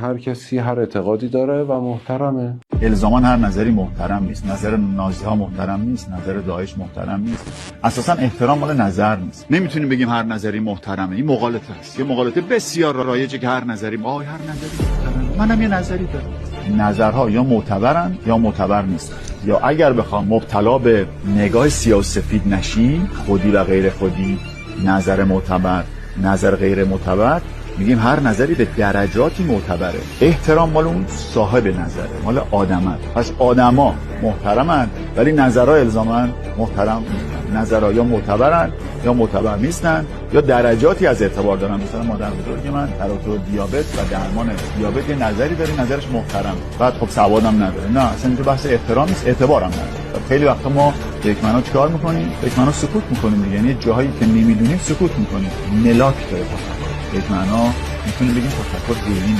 هر کسی هر اعتقادی داره و محترمه. الزاما هر نظری محترم نیست. نظر نازی‌ها محترم نیست، نظر داعش محترم نیست. اساسا احترام مال نظر نیست. نمیتونیم بگیم هر نظری محترمه. این مغالطه است. یه مغالطه بسیار رایجه که هر نظری هر نظری محترمه. منم یه نظری دارم. نظرها یا معتبرن یا معتبر نیستن. یا اگر بخوام مبتلا به نگاه سیاه‌وسفید نشیم، خودی و غیر خودی، نظر معتبر، نظر غیر معتبر، میگیم هر نظری به درجاتی معتبره. احترام مال اون صاحب نظره، مال آدمه. پس آدما محترمن ولی نظرها الزاما محترم نیستن. نظرها یا معتبرن یا معتبر نیستن یا درجاتی از اعتبار دارن. مثلا مادر بزرگ من تراتور دیابت و درمان دیابت یه نظری داره، نظرش محترم، بعد خب سوادم نداره. نه اصلا اینجا بحث احترام نیست، اعتبارم نداره. خیلی وقتا ما یک معنا چیکار میکنیم؟ یک معنا سکوت میکنیم دیگه. یعنی جاهایی که نمیدونیم سکوت میکنیم. ملاک داره. یک معنا میتونیم بگیم تفکر دینی